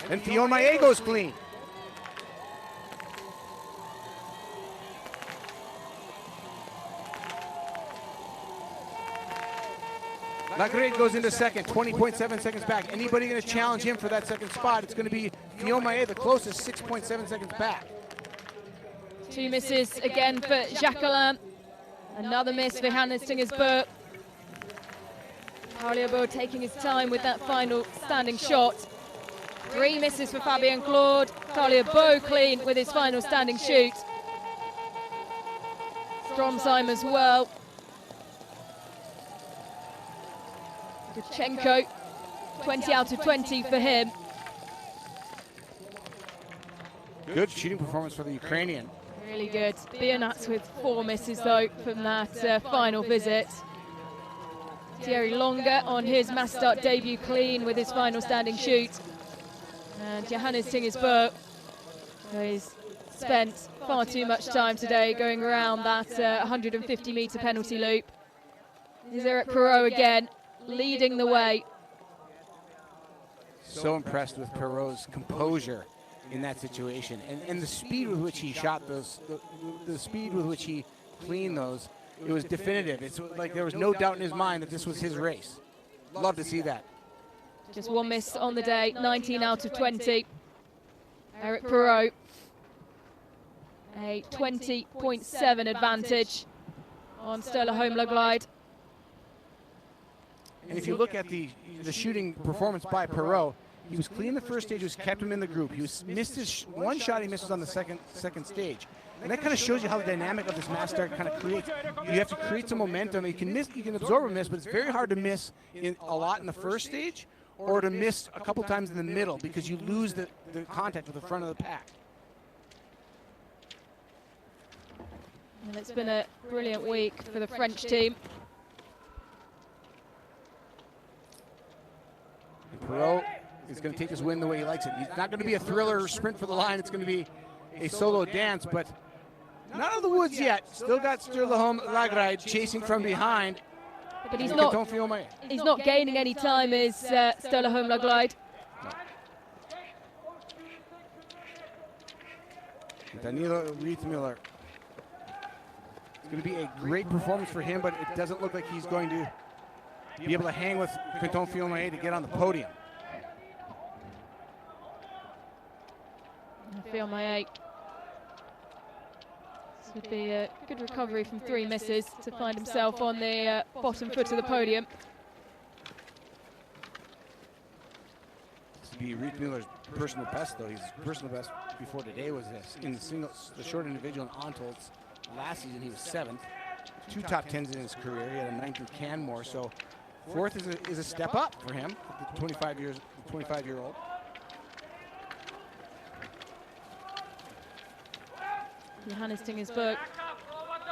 And Fionn Maillet goes clean. Lagride goes into second, 20.7 seconds back. Anybody going to challenge him for that second spot? It's going to be Fionn Maillet, the closest, 6.7 seconds back. 2 misses again for Jacquelin. Another miss for Johannes Tingesbø. Carliabo taking his time with that final standing shot. 3 misses for Fabien Claude. Carliabo clean with his final standing shoot. Stromsheim as well. Gutchenko, 20 out of 20 for him. Good shooting performance for the Ukrainian. Really good. Bionats with 4 misses though from that final visit. Thierry Longer on his mass start debut clean with his final standing shoot. And Johannes Tingesbø, who's spent far too much time today going around that 150-meter penalty loop. Here's Eric Perrault again, leading the way. So impressed with Perrault's composure in that situation, and the speed with which he shot those, the speed with which he cleaned those, it was definitive. It's like there was no doubt in his mind that this was his race. Love to see that. Just 1 miss on the day, 19 out of 20. Eric Perrault. A 20.7 advantage on Sturla Holmla. And if you look at the shooting performance by Perot, he was clean the first stage, which kept him in the group. He missed his one shot he misses on the second stage. And that kind of shows you how the dynamic of this mass start kind of creates. You have to create some momentum. You can absorb a miss, but it's very hard to miss a lot in the first stage or to miss a couple times in the middle because you lose the contact with the front of the pack. And it's been a brilliant week for the French team. Perot is going to take his win the way he likes it. It's not going to be a thriller sprint for the line. It's going to be a solo dance, but not out of the woods yet. Still got Sturla Holmla chasing from behind. But he's not gaining any time, is Sturla Holmla. Danilo Riethmüller. It's going to be a great performance for him, but it doesn't look like he's going to be able to hang with Kontiolahti to get on the podium. This would be a good recovery from 3 misses to find himself on the bottom foot of the podium. This would be Riethmüller's personal best, though. His personal best before today was this. In the short individual and Ontolds last season, he was 7th. 2 top 10s in his career. He had a 9th Canmore, so 4th is a step up for him, the 25-year-old. Johannes Tingersberg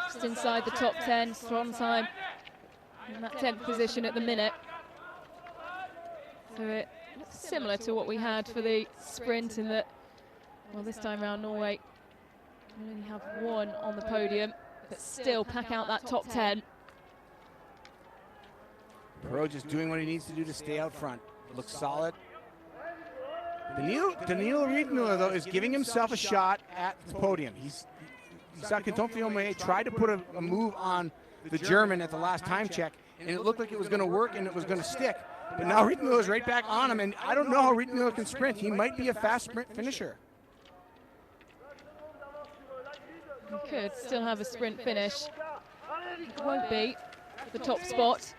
just inside the top 10, strong time in that 10th position at the minute. So it looks similar to what we had for the sprint in that, well, this time around Norway we only have 1 on the podium, but still pack out that top 10. Perot just doing what he needs to do to stay out front. Looks solid. Danilo Riethmüller, though, is giving himself a shot at the podium. You saw Kontiolahti tried to put a move on the German at the last time check, and it looked like it was going to work and it was going to stick. But now Riethmüller is right back on him, and I don't know how Riethmüller can sprint. He might be a fast sprint finisher. He could still have a sprint finish. It won't be the top spot.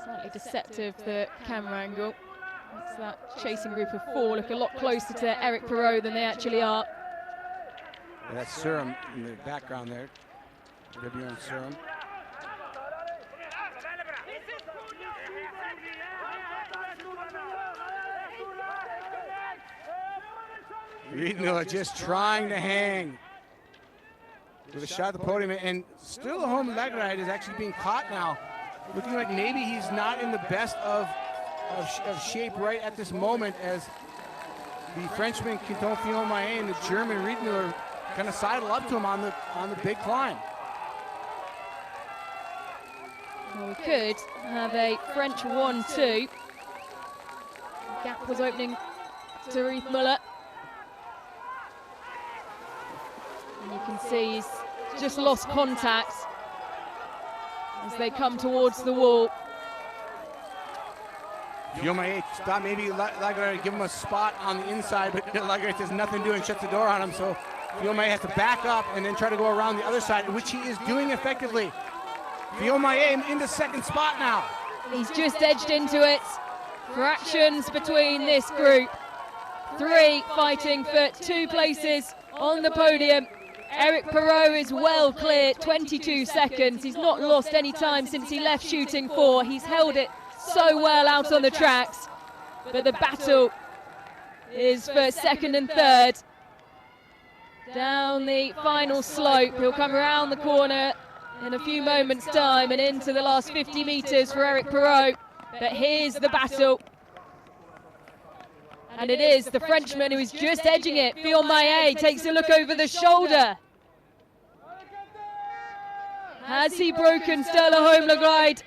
Slightly deceptive, the camera angle. Makes that chasing group of 4 look a lot closer to Eric Perot than they actually are. Yeah, that's Surum in the background there. Björn Surum. Riethmüller just trying to hang with a shot at the podium, and still the Holmla is actually being caught now. Looking like maybe he's not in the best of shape right at this moment, as the Frenchman Kontiolahti and the German Riethmüller kind of sidle up to him on the big climb. Well, we could have a French 1-2. Gap was opening to Riethmüller. And you can see he's just lost contact as they come towards the wall. Kontiolahti thought maybe Lagerite would give him a spot on the inside, but Lagerite has nothing doing, shuts the door on him, so Kontiolahti has to back up and then try to go around the other side, which he is doing effectively. Kontiolahti into 2nd spot now. He's just edged into it. Fractions between this group. 3 fighting for 2 places on the podium. Eric Perot is well clear, 22 seconds. He's not lost any time since he left shooting 4. He's held it so well out on the tracks. But the battle is for 2nd and 3rd. Down the final slope, he'll come around the corner in a few moments' time and into the last 50 meters for Eric Perot. But here's the battle. And it is the Frenchman who is just edging it. Kontiolahti takes a look over the shoulder. Has he broken Sturla Holmla?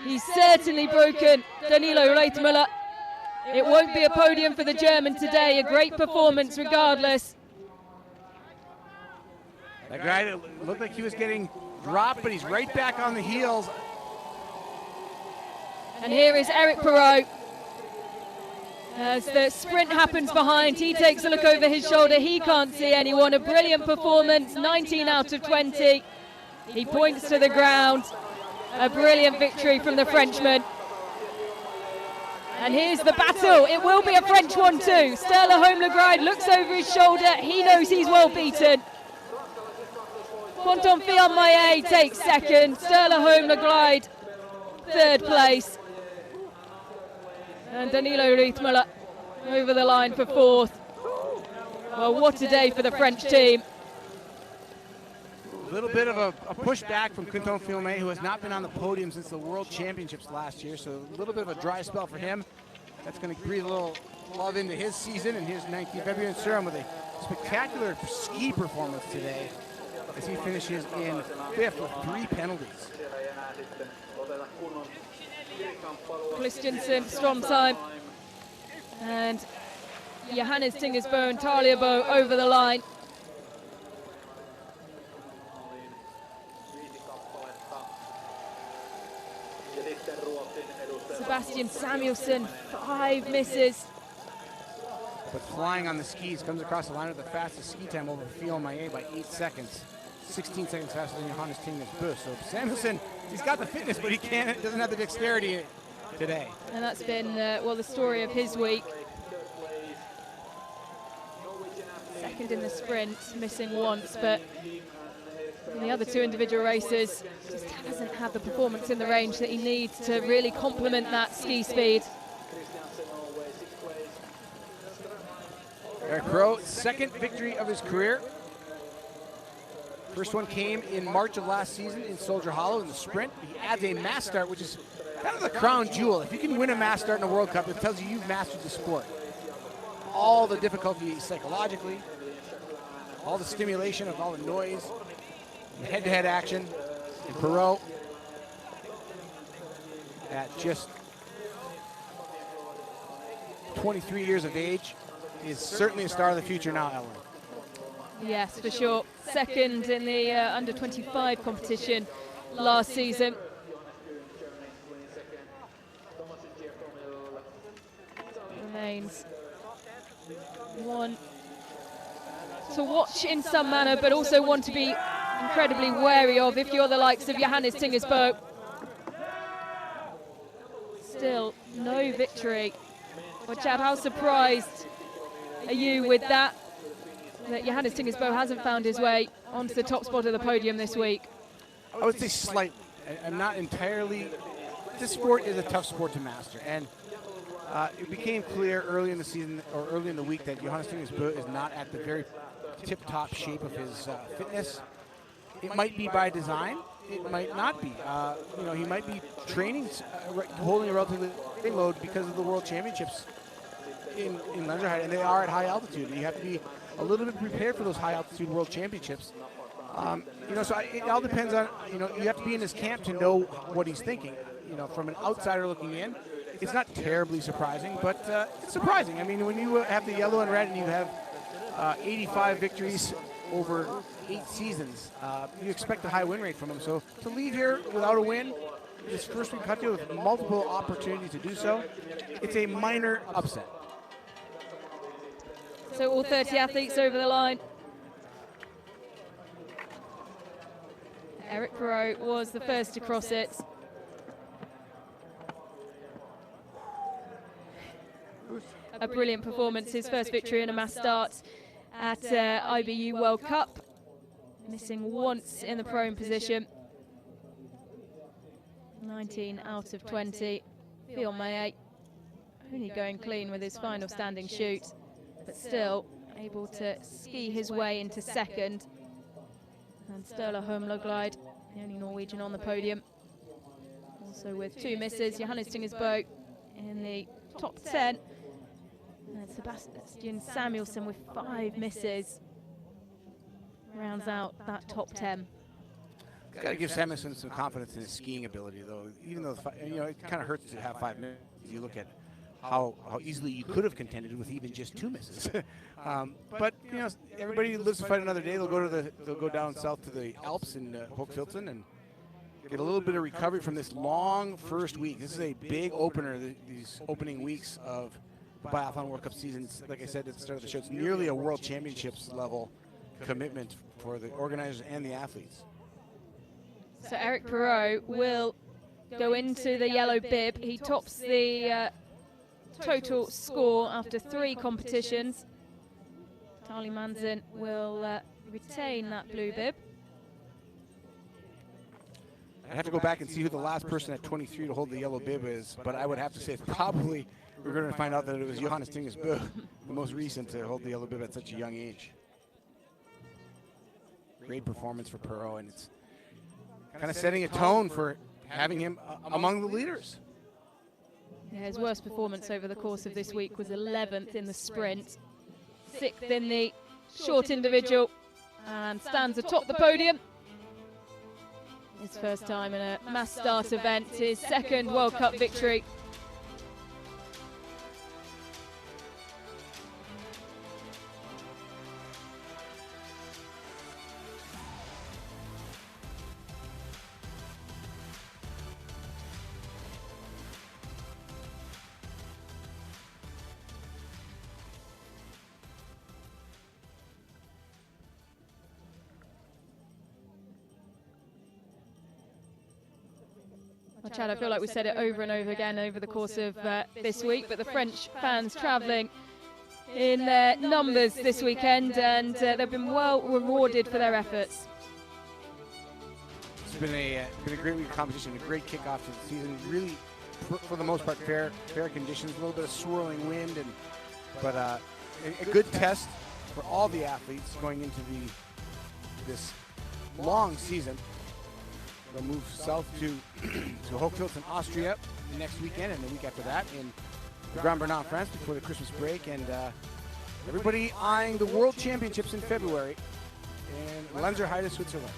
He's certainly broken Danilo Riethmüller. It won't be a podium for the German today. A great performance regardless. That guy looked like he was getting dropped, but he's right back on the heels. And here is Eric Perot. As the sprint happens behind, he takes a look over his shoulder. He can't see anyone. A brilliant performance, 19 out of 20. He points to the ground. A brilliant victory from the Frenchman. And here's the battle. It will be a French one too. Sterling Holmlegreid looks over his shoulder. He knows he's well beaten. Kontiolahti takes second. Sterling Holmlegreid third place. And Danilo Riethmüller over the line for fourth. Well, what a day for the French team. A little bit of a pushback from Kontiolahti, who has not been on the podium since the World Championships last year, so a little bit of a dry spell for him. That's going to breathe a little love into his season and his 19th February in Surin with a spectacular ski performance today as he finishes in fifth with 3 penalties. Christiansen, Stromsheim, and Johannes Tingersbo and Taliabo over the line. Sebastian Samuelsson, 5 misses. But flying on the skis, comes across the line with the fastest ski time over Fion Maillet by 8 seconds. 16 seconds faster than Johannes Tingersbo. So Samuelsson, he's got the fitness, but he doesn't have the dexterity today. And that's been, well, the story of his week. Second in the sprint, missing once, but in the other 2 individual races, just hasn't had the performance in the range that he needs to really complement that ski speed. Eric Perrault, second victory of his career. First one came in March of last season in Soldier Hollow in the sprint. He adds a mass start, which is kind of the crown jewel. If you can win a mass start in a World Cup, it tells you you've mastered the sport. All the difficulty psychologically, all the stimulation of all the noise, the head-to-head action. And Perrault, at just 23 years of age, is certainly a star of the future now, Ellard. Yes, for sure. Second in the under-25 competition last season. Remains one to watch in some manner, but also one to be incredibly wary of if you're the likes of Johannes Tingersbo. Still no victory. Well, Chad, how surprised are you with that Johannes Tingersbo hasn't found his way onto the top spot of the podium this week? I would say slightly. I'm not entirely. This sport is a tough sport to master, and it became clear early in the season or early in the week that Johannes Tingersbo is not at the very tip-top shape of his fitness. It might be by design. It might not be. He might be training, holding a relatively big load because of the World Championships in Ellard, and they are at high altitude. You have to be a little bit prepared for those high altitude World Championships. So it all depends on, you have to be in his camp to know what he's thinking. From an outsider looking in, it's not terribly surprising, but it's surprising. I mean, when you have the yellow and red and you have 85 victories over 8 seasons, you expect a high win rate from him. So to leave here without a win, this first week cut with multiple opportunities to do so, it's a minor upset. So all 30 athletes over the line. Eric Perrault was the first to cross it. A brilliant performance, his first victory in a mass start at IBU World Cup. Missing once in the prone position. 19 out of 20. Fion Maillet only going clean with his final standing shoot, but still able to ski his way into second. And Sterling Holmlegreid, the only Norwegian on the podium. Also with 2 misses, Johannes Tingersbo in the top 10. And Sebastian Samuelsson with 5 misses rounds out that top 10. Got to give Samuelsson some confidence in his skiing ability, though. Even though it kind of hurts to have 5 misses. You look at how easily you could have contended with even just 2 misses. But everybody lives to fight another day. They'll go down south to the Alps in Hochfilzen and get a little bit of recovery from this long first week. This is a big opener. These opening weeks of Biathlon World Cup season. It's, like I said at the start of the show, it's nearly a World Championships level commitment for the organizers and the athletes. So Eric Perrault will go into the yellow bib. He tops the total score after 3 competitions. Tali Manzin will retain that blue bib. I'd have to go back and see who the last person at 23 to hold the yellow bib is, but I would have to say it's probably, we're going to find out that it was Johannes Tingus Bø, the most recent to hold the yellow bib at such a young age. Great performance for Perrault, and it's kind of setting a tone for having him among the leaders. Yeah, his worst performance over the course of this week was 11th in the sprint, 6th in the short individual, and stands atop the podium. His first time in a mass start event, his second World Cup victory. Well, Chad, I feel like we said it over and over again over the course of this week, but the French fans travelling in their numbers this weekend, and they've been well rewarded for their efforts. It's been a great week of competition, a great kickoff to the season. Really, for the most part, fair conditions. A little bit of swirling wind, but a good test for all the athletes going into this long season. They'll move south to Hochfilz in Austria next weekend, and the week after that in Grand Bernard, France, before the Christmas break, and everybody eyeing the World Championships in February in Lenzerheide, Switzerland.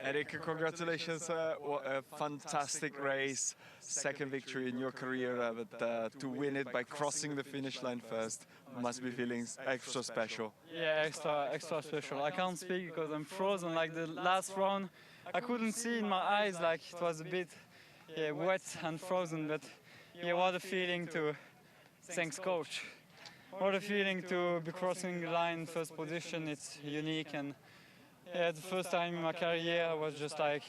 Eric, congratulations, what a fantastic race, second victory in your career, but to win it by crossing the finish line first must be feeling extra special. Yeah, extra special. I can't speak because I'm frozen. Like the last round, I couldn't see in my eyes, like it was a bit wet and frozen, but yeah, what a feeling to, thanks coach. What a feeling to be crossing the line first position, it's unique. And yeah, the first time in my career, I was just like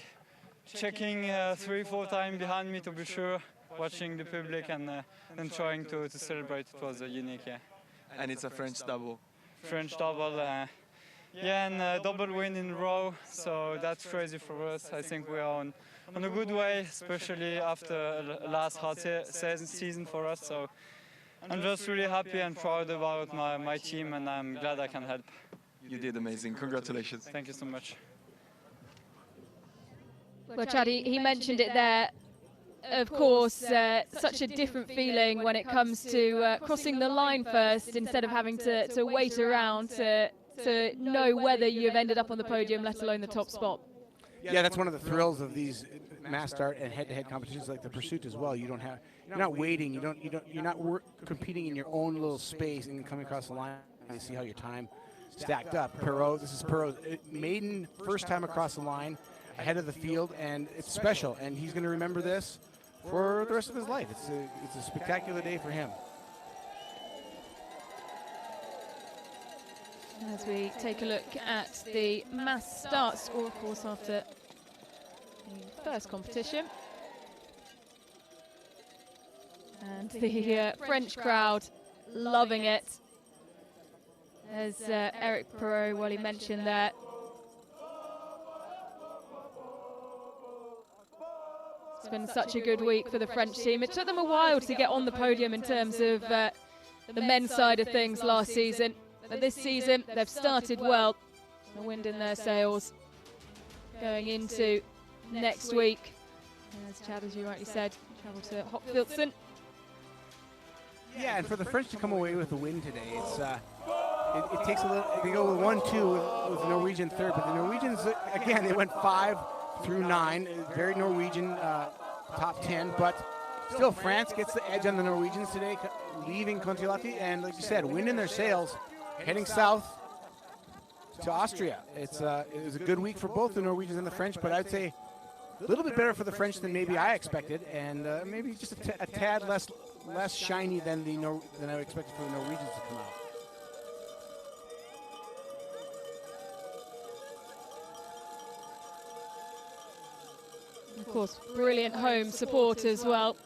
checking 3-4 times behind me to be sure, watching the public, and then trying to celebrate. It was unique, yeah. And it's a French double. French double, yeah, and double win in a row, so that's crazy for us. I think we are on a good way, especially after last hard season for us. So I'm just really happy and proud about my team, and I'm glad I can help. You did amazing. Congratulations. Thank you so much. Well, Chad, he mentioned it there. Of course, such a different feeling when it comes to crossing the line first instead of having to wait around to know whether you've ended up on the podium, let alone the top spot. Yeah, that's one of the thrills of these mass start and head-to-head competitions like the Pursuit as well. You're not waiting. You're not competing in your own little space and coming across the line and see how your time stacked up. Perrault, this is Perrault's maiden first time across the line ahead of the field, and it's special, and he's going to remember this for the rest of his life. It's a spectacular day for him. As we take a look at the mass start score, of course, after the first competition. And the French crowd loving it. As Eric Perrault, well, he mentioned there. It's been such a good week for the French team. It took them a while to get on the podium in terms of the men's side of things last season. But this season, they've started well. The wind in their sails going into next week. As Chad, as you rightly said, travel to Hopfilson. Yeah, and for the French to come away with the win today, it's it takes a little. They go with 1-2 with the Norwegian third, but the Norwegians again they went 5 through 9, very Norwegian top 10, but still France gets the edge on the Norwegians today, leaving Kontiolahti, and like you said, wind in their sails, heading south to Austria. It was a good week for both the Norwegians and the French, but I'd say a little bit better for the French than maybe I expected, and maybe just a tad less shiny than I expected for the Norwegians to come out. Of course, brilliant home support as well.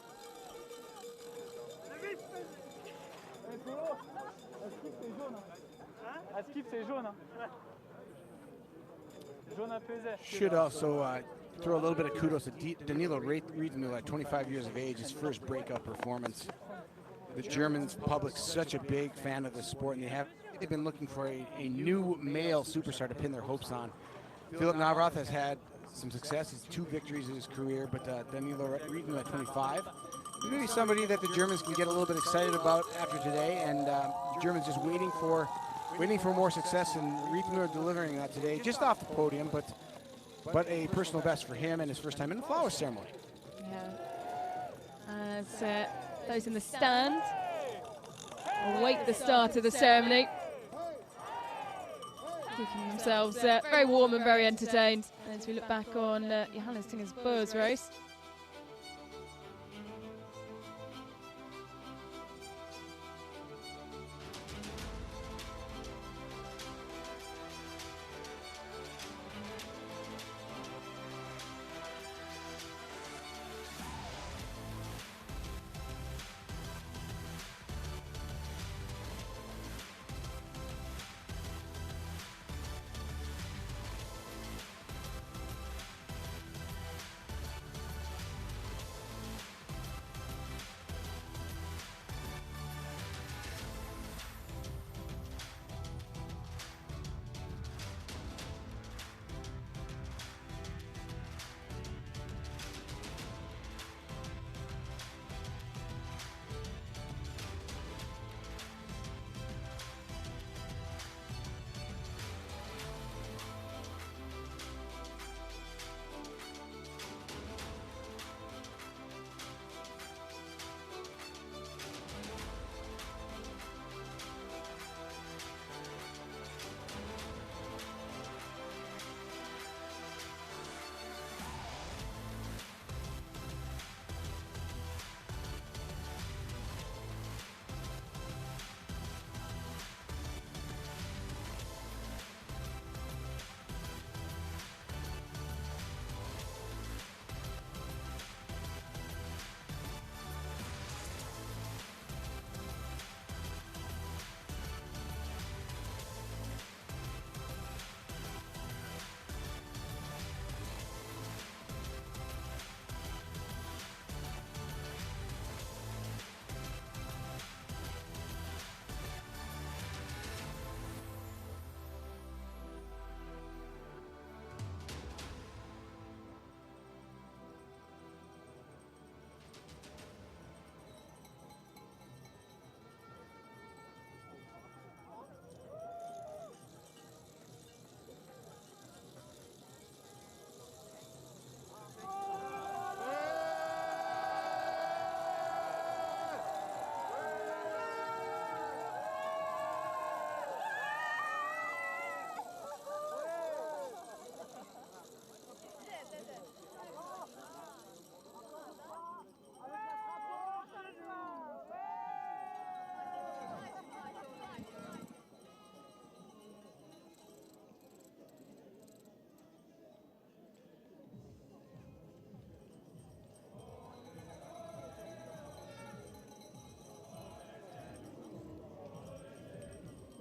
Should also throw a little bit of kudos to Danilo Riedmuller at 25 years of age, his first breakout performance. The German public's such a big fan of this sport, and they've been looking for a new male superstar to pin their hopes on. Philip Navrath has had some success. He's 2 victories in his career, but Danilo Riedmuller at 25. Maybe somebody that the Germans can get a little bit excited about after today, and the Germans just waiting for more success, and Riedmuller delivering that today, just off the podium, but a personal best for him and his first time in the flower ceremony. Yeah. As those in the stand await the start of the ceremony, keeping themselves very warm and very entertained as we look back on Johannes Tinger's Buzz race.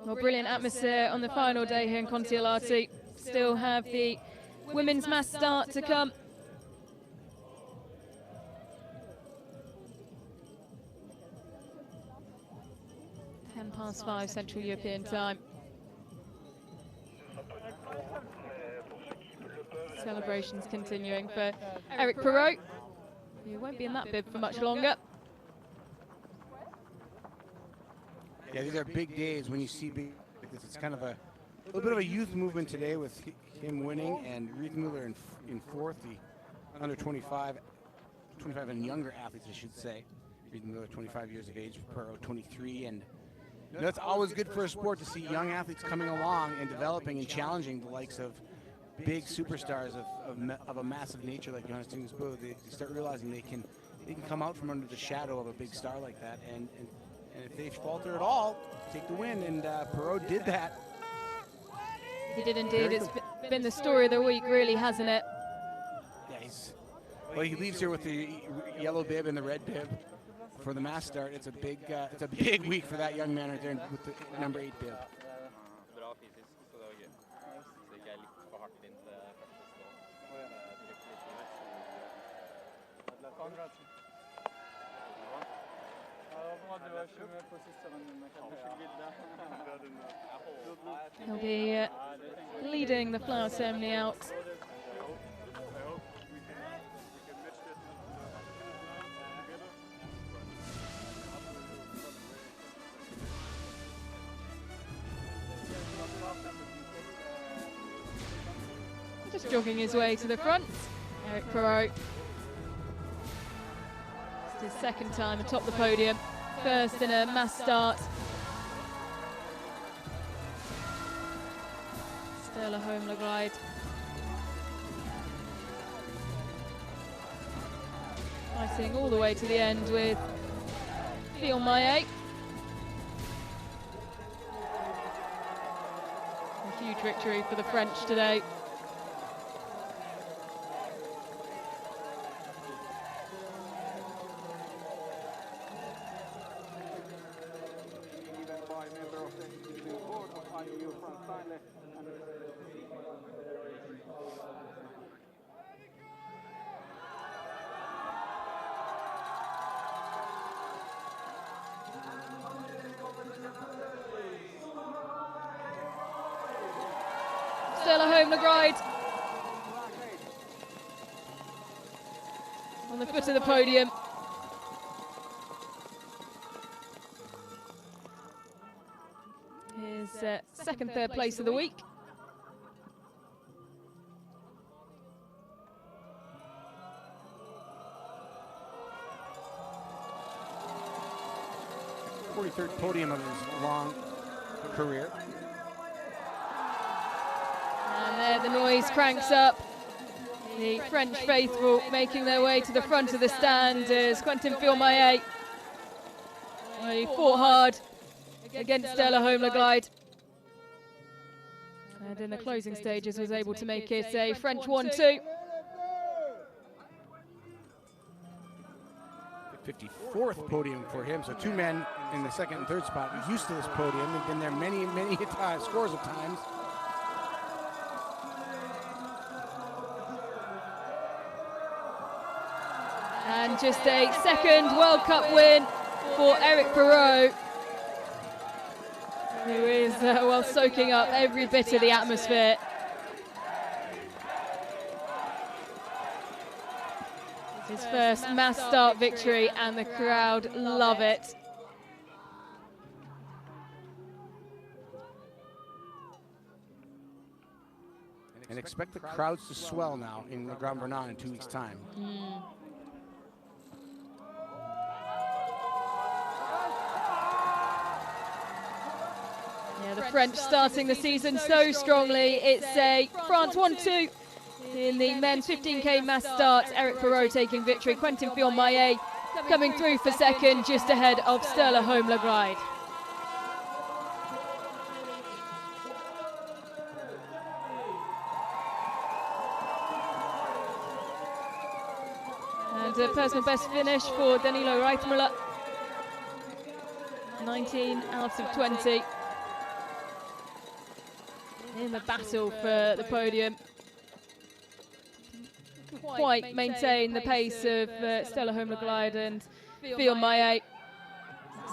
Well, brilliant atmosphere on the final day here in Kontiolahti. Still have the women's mass start to come. Ⅳ Central European time. Celebrations continuing for Eric Perrault, who won't be in that bib for much longer. Yeah, these are big days when you see big like this. It's kind of a little bit of a youth movement today with him winning and Riedmuller in fourth, the under 25 and younger athletes, I should say. Riedmuller, 25 years of age, Perrault, 23, and that's always good for a sport to see young athletes coming along and developing and challenging the likes of big superstars of a massive nature like Johannes Tingesbo. They start realizing they can come out from under the shadow of a big star like that, and if they falter at all, take the win, and Perrault did that. He did indeed. It's been the story of the week, really, hasn't it? Yeah, well, he leaves here with the yellow bib and the red bib for the mass start. It's a big week for that young man right there with the number 8 bib. He'll be leading the flower ceremony out. Just jogging his way to the front, Eric Perrault. It's his second time atop the podium, first in a mass start. Sturla Holmler glide. Fighting all the way to the end with Fiolmaye. A huge victory for the French today. Sturla Holmler glide on the foot of the podium. His second, third place of the week. Third podium of his long career. And there the noise cranks up. The French faithful making their way to the front of the stand as Quentin Fiolmaye. He fought hard against Sturla Holmler glide. And in the closing stages was able to make it a French 1-2. 54th podium for him, so two men in the second and third spot used to this podium. They've been there many scores of times. And just a second World Cup win for Eric Perrault, who is well soaking up every bit of the atmosphere. His first mass start victory, and the crowd love it. And expect the crowds to swell now in the Grand Vernon in 2 weeks' time. Yeah, the French starting the season so strongly. It's a France 1-2 in the men's 15K mass start. Eric Perrault taking victory. Quentin Fiolmaye coming through for second, just ahead of Sturla Holmler glide. And a personal best finish for Danilo Riedmuller. 19 out of 20. in the battle for the podium. Quite maintain the pace of Stella Holmberg and Fionn Maillet.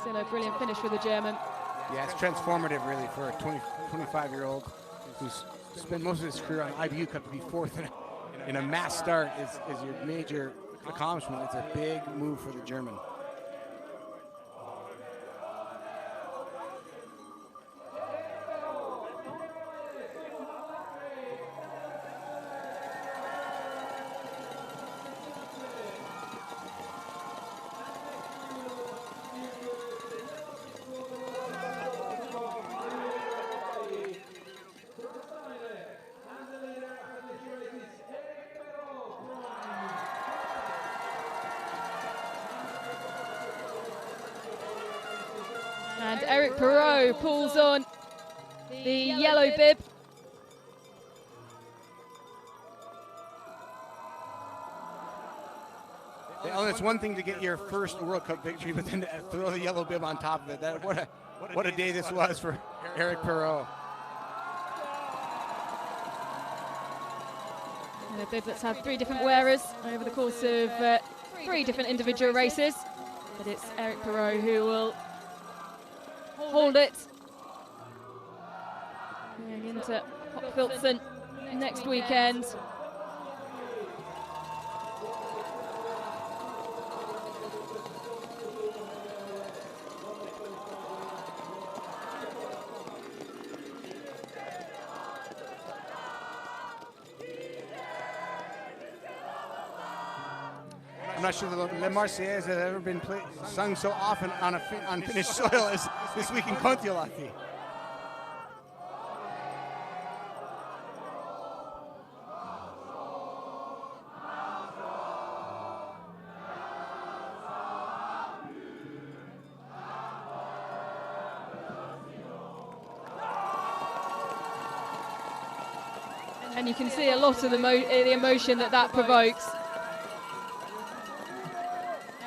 Still a brilliant finish for the German. Yeah, it's transformative really for a 25-year-old who's spent most of his career on IBU Cup. To be fourth in a mass start is your major accomplishment. It's a big move for the German. And Eric Perrault pulls on the yellow bib. Well, it's one thing to get your first World Cup victory, but then to throw the yellow bib on top of it. What a day this was for Eric Perrault. A bib that's had 3 different wearers over the course of 3 different individual races. But it's Eric Perrault who will hold it going into Hopfilzen next weekend. I'm not sure the Le Marseillaise has ever been sung so often on Finnish soil as this week in Kontiolahti. And you can see a lot of the emotion that provokes.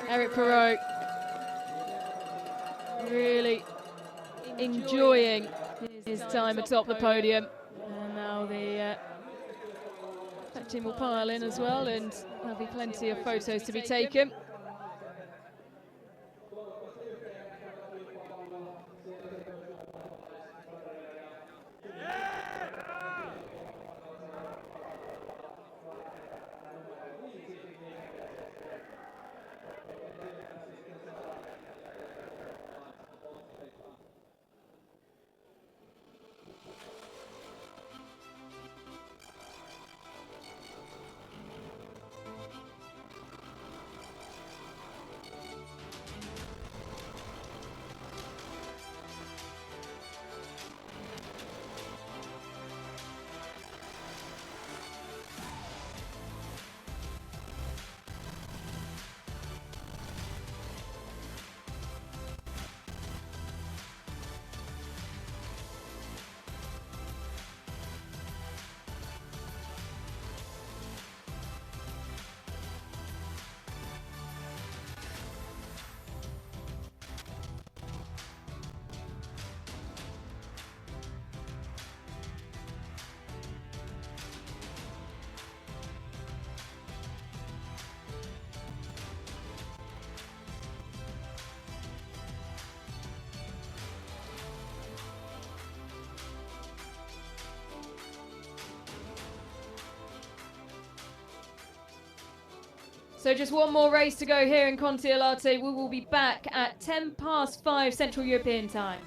Eric Perrault really enjoying his time atop the podium. And now the team will pile in as well, and there'll be plenty of photos to be taken. So just one more race to go here in Kontiolahti. We will be back at 5:10 Central European time.